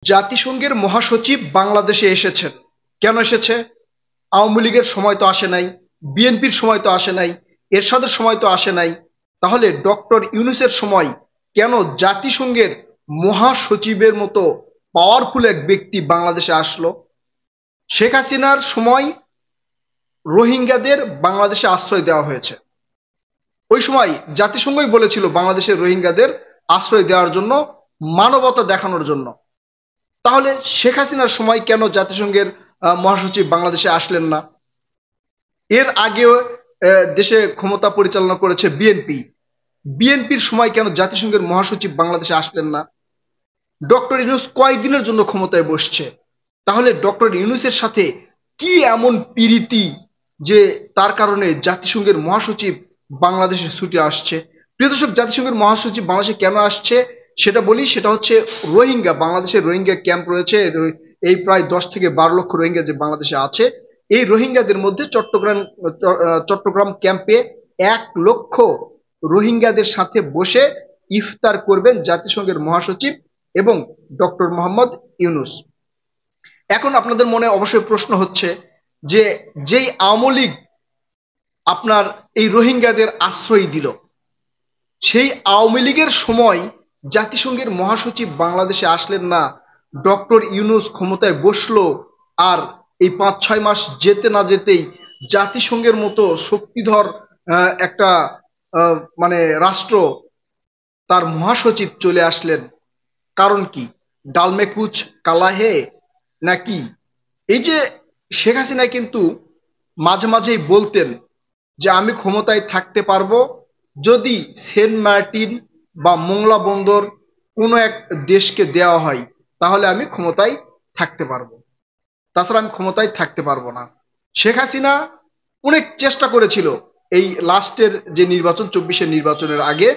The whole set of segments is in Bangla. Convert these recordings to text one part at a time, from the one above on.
জাতিসংঘের মহাসচিব বাংলাদেশে এসেছেন। কেন এসেছে? আওয়ামী লীগের সময় তো আসে নাই, বিএনপির সময় তো আসে নাই, এরশাদের সময় তো আসে নাই। তাহলে ডক্টর ইউনূসের সময় কেন জাতিসংঘের মহাসচিবের মতো পাওয়ারফুল এক ব্যক্তি বাংলাদেশে আসলো? শেখ হাসিনার সময় রোহিঙ্গাদের বাংলাদেশে আশ্রয় দেওয়া হয়েছে। ওই সময় জাতিসংঘই বলেছিল বাংলাদেশের রোহিঙ্গাদের আশ্রয় দেওয়ার জন্য, মানবতা দেখানোর জন্য। তাহলে শেখ হাসিনার সময় কেন জাতিসংঘের মহাসচিব বাংলাদেশে আসলেন না? এর আগেও দেশে ক্ষমতা পরিচালনা করেছে বিএনপি। বিএনপির সময় কেন জাতিসংঘের মহাসচিব বাংলাদেশে আসলেন না? ডক্টর ইউনূস কয়দিনের জন্য ক্ষমতায় বসছে? তাহলে ডক্টর ইউনূসের সাথে কি এমন পীড়িতি যে তার কারণে জাতিসংঘের মহাসচিব বাংলাদেশে ছুটে আসছে? প্রিয় দর্শক, জাতিসংঘের মহাসচিব বাংলাদেশে কেন আসছে সেটা বলি। সেটা হচ্ছে রোহিঙ্গা, বাংলাদেশের রোহিঙ্গা ক্যাম্প রয়েছে, এই প্রায় 10 থেকে 12 লক্ষ রোহিঙ্গা যে বাংলাদেশে আছে, এই রোহিঙ্গাদের মধ্যে চট্টগ্রাম ক্যাম্পে 1 লক্ষ রোহিঙ্গাদের সাথে বসে ইফতার করবেন জাতিসংঘের মহাসচিব এবং ডক্টর মোহাম্মদ ইউনূস। এখন আপনাদের মনে অবশ্যই প্রশ্ন হচ্ছে যে যেই আওয়ামী লীগ আপনার এই রোহিঙ্গাদের আশ্রয় দিল, সেই আওয়ামী লীগের সময় জাতিসংঘের মহাসচিব বাংলাদেশে আসলেন না, ডক্টর ইউনূস ক্ষমতায় বসলো, আর এই 5-6 মাস যেতে না যেতেই জাতিসংঘের মতো শক্তিধর একটা মানে রাষ্ট্র, তার মহাসচিব চলে আসলেন। কারণ কি? ডালমে কুচ কালা হে নাকি? এই যে শেখ হাসিনা কিন্তু মাঝে মাঝেই বলতেন যে আমি ক্ষমতায় থাকতে পারবো যদি সেন্ট মার্টিন বা মোংলা বন্দর কোনো এক দেশকে দেওয়া হয়, তাহলে আমি ক্ষমতায় থাকতে পারবো, তাছাড়া আমি ক্ষমতায় থাকতে পারবো না। শেখ হাসিনা অনেক চেষ্টা করেছিল এই লাস্টের যে নির্বাচন, 24-এর নির্বাচনের আগে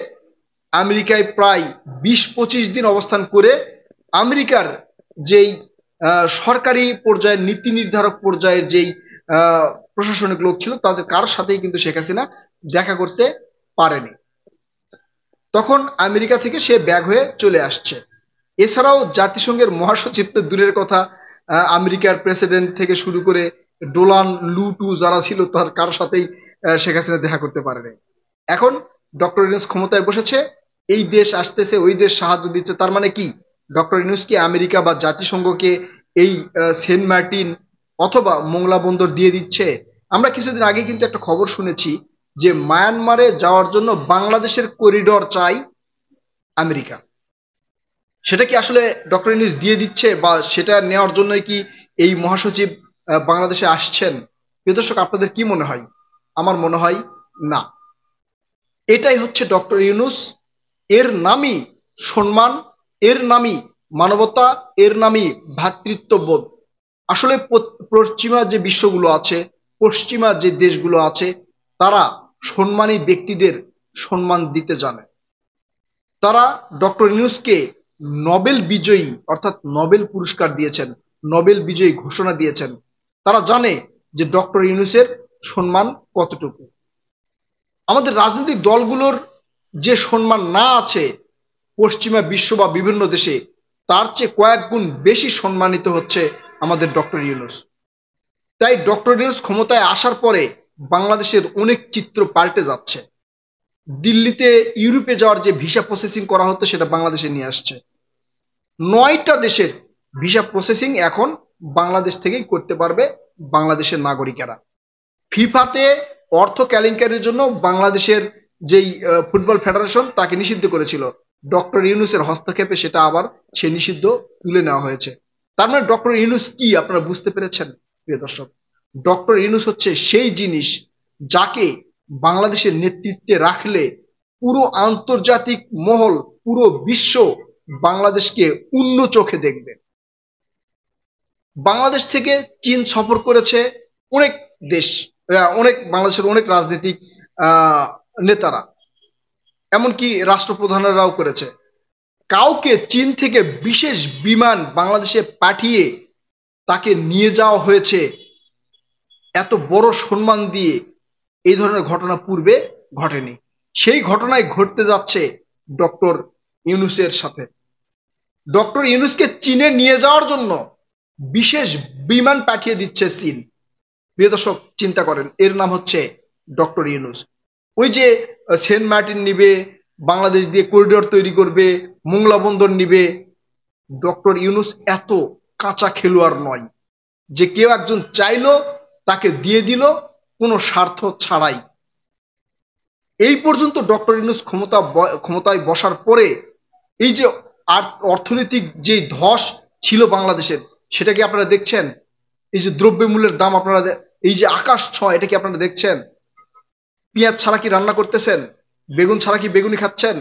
আমেরিকায় প্রায় 20-25 দিন অবস্থান করে আমেরিকার যেই সরকারি পর্যায়ের নীতি নির্ধারক পর্যায়ের যেই প্রশাসনিক লোক ছিল, তাদের কারোর সাথেই কিন্তু শেখ হাসিনা দেখা করতে পারেনি। তখন আমেরিকা থেকে সে ব্যাগ হয়ে চলে আসছে। এছাড়াও জাতিসংঘের মহাসচিব তো দূরের কথা, আমেরিকার প্রেসিডেন্ট থেকে শুরু করে ডোনাল্ড লুটু যারা ছিল তার কারোর সাথেই শেখ হাসিনা দেখা করতে পারেনি। এখন ডক্টর ইউনূস ক্ষমতায় বসেছে, এই দেশ আসতেছে, ওই দেশ সাহায্য দিচ্ছে। তার মানে কি ডক্টর ইউনূস কি আমেরিকা বা জাতিসংঘকে এই সেন্ট মার্টিন অথবা মোংলা বন্দর দিয়ে দিচ্ছে? আমরা কিছুদিন আগে কিন্তু একটা খবর শুনেছি যে মায়ানমারে যাওয়ার জন্য বাংলাদেশের করিডোর চাই আমেরিকা। সেটা কি আসলে ডক্টর ইউনূস দিয়ে দিচ্ছে, বা সেটা নেওয়ার জন্যই কি এই মহাসচিব বাংলাদেশে আসছেন? প্রিয় দর্শক, আপনাদের কি মনে হয়? আমার মনে হয় না। এটাই হচ্ছে ডক্টর ইউনূস। এর নামই সম্মান, এর নামই মানবতা, এর নামই ভ্রাতৃত্ববোধ। আসলে পশ্চিমা যে বিশ্বগুলো আছে, পশ্চিমা যে দেশগুলো আছে, তারা সম্মানী ব্যক্তিদের সম্মান দিতে জানে। তারা ডক্টর ইউনূসকে নোবেল বিজয়ী অর্থাৎ নোবেল পুরস্কার দিয়েছেন, নোবেল বিজয়ী ঘোষণা দিয়েছেন। তারা জানে যে ডক্টর ইউনূসের সম্মান কতটুকু। আমাদের রাজনৈতিক দলগুলোর যে সম্মান না আছে পশ্চিমা বিশ্ব বা বিভিন্ন দেশে, তার চেয়ে কয়েক গুণ বেশি সম্মানিত হচ্ছে আমাদের ডক্টর ইউনূস। তাই ডক্টর ইউনূস ক্ষমতায় আসার পরে বাংলাদেশের অনেক চিত্র পাল্টে যাচ্ছে। দিল্লিতে ইউরোপে যাওয়ার যে ভিসা প্রসেসিং করা হতো সেটা বাংলাদেশে নিয়ে আসছে। 9টা দেশের ভিসা প্রসেসিং এখন বাংলাদেশ থেকেই করতে পারবে বাংলাদেশের নাগরিকেরা। ফিফাতে অর্থ কেলেঙ্কারির জন্য বাংলাদেশের যেই ফুটবল ফেডারেশন তাকে নিষিদ্ধ করেছিল, ডক্টর ইউনূসের হস্তক্ষেপে সেটা আবার সে নিষিদ্ধ তুলে নেওয়া হয়েছে। তার মানে ডক্টর ইউনূস কি আপনারা বুঝতে পেরেছেন? প্রিয় দর্শক, ডক্টর ইউনূস হচ্ছে সেই জিনিস যাকে বাংলাদেশের নেতৃত্বে রাখলে পুরো আন্তর্জাতিক মহল, পুরো বিশ্ব বাংলাদেশকে অন্য চোখে দেখবে। বাংলাদেশ থেকে চীন সফর করেছে অনেক দেশ, অনেক বাংলাদেশের অনেক রাজনৈতিক নেতারা, এমনকি রাষ্ট্রপ্রধানেরাও করেছে। কাউকে চীন থেকে বিশেষ বিমান বাংলাদেশে পাঠিয়ে তাকে নিয়ে যাওয়া হয়েছে এত বড় সম্মান দিয়ে, এই ধরনের ঘটনা পূর্বে ঘটেনি। সেই ঘটনাই ঘটতে যাচ্ছে ডক্টর ইউনূসের সাথে। ডক্টর ইউনূসকে চীনে নিয়ে যাওয়ার জন্য বিশেষ বিমান পাঠিয়ে দিচ্ছে চীন। প্রিয় দর্শক, চিন্তা করেন, এর নাম হচ্ছে ডক্টর ইউনূস। ওই যে সেন্ট মার্টিন নিবে, বাংলাদেশ দিয়ে করিডোর তৈরি করবে, মোংলা বন্দর নিবে। ডক্টর ইউনূস এত কাঁচা খেলোয়াড় নয় যে কেউ একজন চাইলো তাকে দিয়ে দিল কোনো স্বার্থ ছাড়াই। এই পর্যন্ত ডক্টর ইউনূস ক্ষমতায় বসার পরে এই যে অর্থনৈতিক যে ধস ছিল বাংলাদেশের, সেটা কি আপনারা দেখছেন? এই যে দ্রব্যমূল্যের দাম আপনারা, এই যে আকাশ ছোঁয়া, এটা কি আপনারা দেখছেন? পেঁয়াজ ছাড়া কি রান্না করতেছেন? বেগুন ছাড়া কি বেগুনি খাচ্ছেন?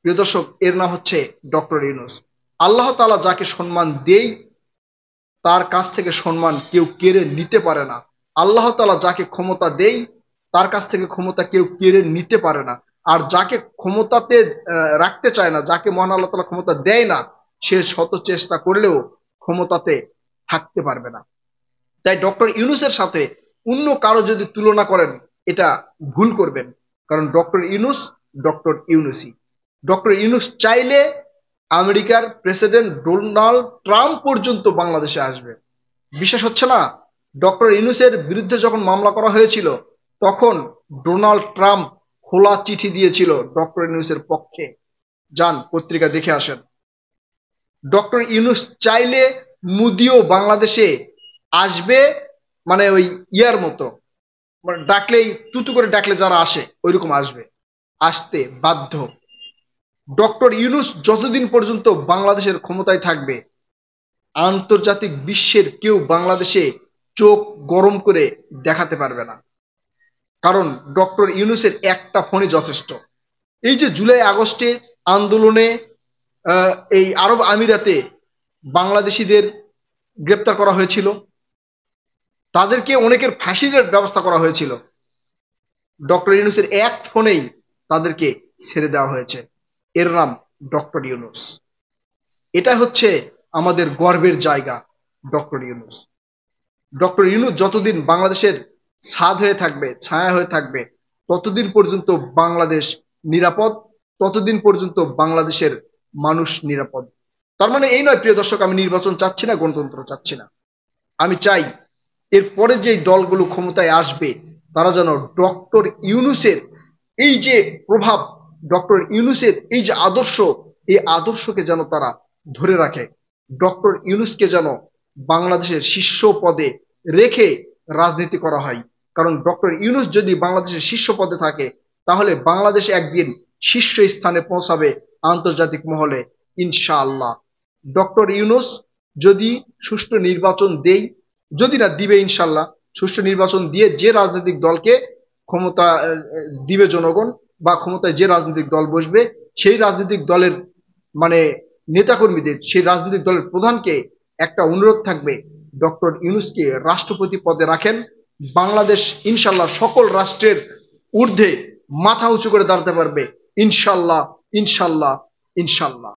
প্রিয় দর্শক, এর নাম হচ্ছে ডক্টর ইউনূস। আল্লাহ তাআলা যাকে সম্মান দেই তার কাছ থেকে সম্মান কেউ কেড়ে নিতে পারে না। আল্লাহ তাআলা যাকে ক্ষমতা দেই তার কাছ থেকে ক্ষমতা কেউ কেড়ে নিতে পারে না। আর যাকে ক্ষমতাতে রাখতে চায় না, যাকে মহান আল্লাহ তাআলা ক্ষমতা দেয় না, সে শত চেষ্টা করলেও ক্ষমতাতে থাকতে পারবে না। তাই ডক্টর ইউনূসের সাথে অন্য কারো যদি তুলনা করেন, এটা ভুল করবেন। কারণ ডক্টর ইউনূস ডক্টর ইউনূসই। ডক্টর ইউনূস চাইলে আমেরিকার প্রেসিডেন্ট ডোনাল্ড ট্রাম্প পর্যন্ত বাংলাদেশে আসবে। বিশ্বাস হচ্ছে না? ডক্টর ইউনূসের বিরুদ্ধে যখন মামলা করা হয়েছিল, তখন ডোনাল্ড ট্রাম্প খোলা চিঠি দিয়েছিল ডক্টর ইউনূসের পক্ষে। যান, পত্রিকা দেখে আসেন। ডক্টর ইউনূস চাইলে মুদিও বাংলাদেশে আসবে, মানে ওই ইয়ার মতো, মানে ডাকলেই তুতু করে ডাকলে যারা আসে ওইরকম আসবে, আসতে বাধ্য। ডক্টর ইউনূস যতদিন পর্যন্ত বাংলাদেশের ক্ষমতায় থাকবে, আন্তর্জাতিক বিশ্বের কেউ বাংলাদেশে চোখ গরম করে দেখাতে পারবে না। কারণ ডক্টর ইউনূসের একটা ফোনই যথেষ্ট। এই যে জুলাই আগস্টে আন্দোলনে এই আরব আমিরাতে বাংলাদেশিদের গ্রেপ্তার করা হয়েছিল, তাদেরকে অনেকের ফাঁসির ব্যবস্থা করা হয়েছিল, ডক্টর ইউনূসের এক ফোনেই তাদেরকে ছেড়ে দেওয়া হয়েছে। এর নাম ডক্টর ইউনূস। এটা হচ্ছে আমাদের গর্বের জায়গা, ডক্টর ইউনূস। ডক্টর ইউনূস যতদিন বাংলাদেশের ছাদ হয়ে থাকবে, ছায়া হয়ে থাকবে, ততদিন পর্যন্ত বাংলাদেশ নিরাপদ, ততদিন পর্যন্ত বাংলাদেশের মানুষ নিরাপদ। তার মানে এই নয় প্রিয় দর্শক, আমি নির্বাচন চাচ্ছি না, গণতন্ত্র চাচ্ছি না। আমি চাই এরপরে যে দলগুলো ক্ষমতায় আসবে তারা যেন ডক্টর ইউনূসের এই যে প্রভাব, ডক্টর ইউনূসের এই যে আদর্শ, এই আদর্শকে যেন তারা ধরে রাখে। ডক্টর ইউনূসকে যেন বাংলাদেশের শীর্ষ পদে রেখে রাজনীতি করা হয়। কারণ ডক্টর ইউনূস যদি বাংলাদেশের শীর্ষ পদে থাকে, তাহলে বাংলাদেশ একদিন শীর্ষ স্থানে পৌঁছাবে আন্তর্জাতিক মহলে, ইনশাআল্লাহ। ডক্টর ইউনূস যদি সুষ্ঠু নির্বাচন দেই, যদি না দিবে ইনশাআল্লাহ, সুষ্ঠু নির্বাচন দিয়ে যে রাজনৈতিক দলকে ক্ষমতা দিবে জনগণ, বা ক্ষমতায় যে রাজনৈতিক দল বসবে, সেই রাজনৈতিক দলের মানে নেতাকর্মীদের, সেই রাজনৈতিক দলের প্রধানকে একটা অনুরোধ থাকবে, ডক্টর ইউনূসকে রাষ্ট্রপতি পদে রাখেন। বাংলাদেশ ইনশাআল্লাহ সকল রাষ্ট্রের ঊর্ধ্বে মাথা উঁচু করে দাঁড়াতে পারবে, ইনশাআল্লাহ, ইনশাআল্লাহ, ইনশাআল্লাহ।